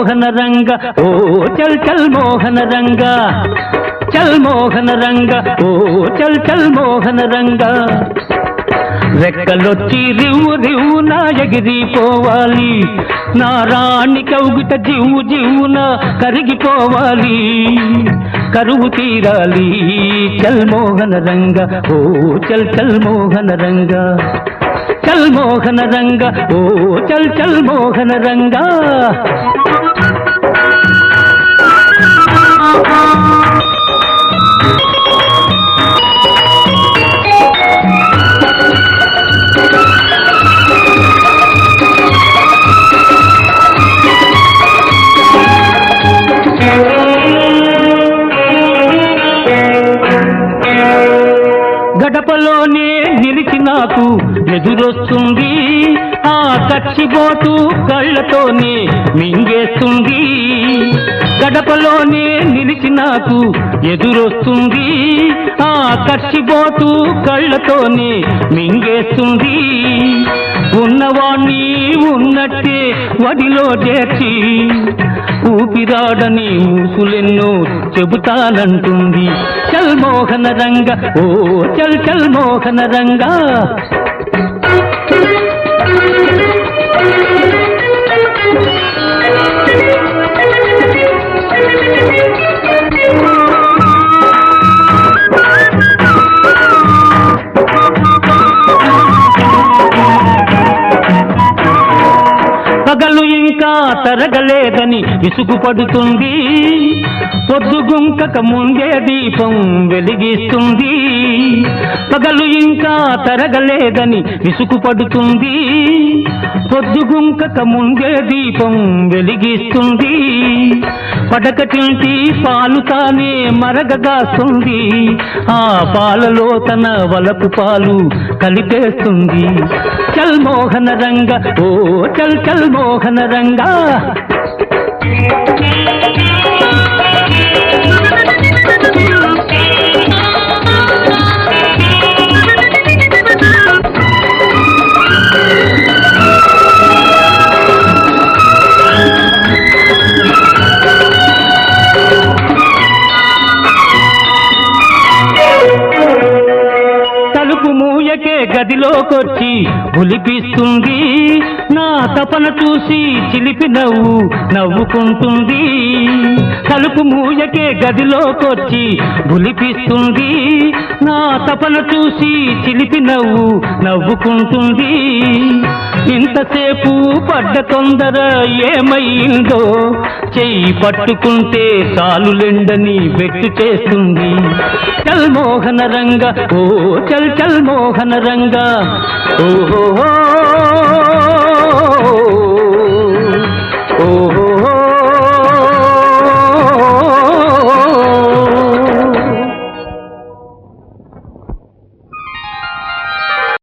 మోహన రంగ ఓ చల్ చల్ మోహన రంగ చల్ మోహన రంగ ఓ చల్ చల్ మోహన రంగ రెక్కలొచ్చి రివ్వు రివ్వున ఎగిరిపోవాలి నా రాణి కౌగిట జివ్వు జివ్వున కరిగిపోవాలి కరువు తీరాలి చల్ మోహన రంగ ఓ చల్ చల్ మోహన రంగ చల్ మోహన రంగ ఓ చల్ చల్ మోహన రంగ గడపలోనే నిలిచి నాకు ఎదురొస్తుంది ఆ కచ్చిబోటు కళ్ళతోనే మింగేస్తుంది గడపలోనే నిలిచి నాకు ఎదురొస్తుంది ఆ కచ్చిబోటు కళ్ళతోనే మింగేస్తుంది ఉన్నవాణ్ణి ఉన్నట్టే వడిలో చేర్చి ఊపిరాడని ఊసులెన్నో చెబుతానంటుంది చల్ మోహన రంగ ఓ చల్ చల్ మోహన రంగ పగలు ఇంకా తరగలేదని విసుగు పడుతుంది పొద్దుగుంకక ముందే దీపం వెలిగిస్తుంది పగలు ఇంకా తరగలేదని విసుగు పడుతుంది పొద్దుగుంకక ముందే దీపం వెలిగిస్తుంది పడకటింటి పాలు తానే మరగగాస్తుంది ఆ పాలలో తన వలపు పాలు కలిపేస్తుంది చల్ మోహన రంగ ఓ చల్ చల్ మోహన రంగ తలుపు మూయకే గదిలోకొచ్చి ఉలిపిస్తుంది నా తపన చూసి చిలిపి నవ్వు నవ్వుకుంటుంది తలుపు మూయకే గదిలోకొచ్చి ఉలిపిస్తుంది నా తపన చూసి చిలిపి నవ్వు నవ్వుకుంటుంది ఇంతసేపు పడ్డ తొందర ఏమైందో చెయ్యి పట్టుకుంటే చాలులెండని వెట్టు చేస్తుంది చల్ మోహన రంగ ఓ చల్ చల్ మోహన రంగ ఓహో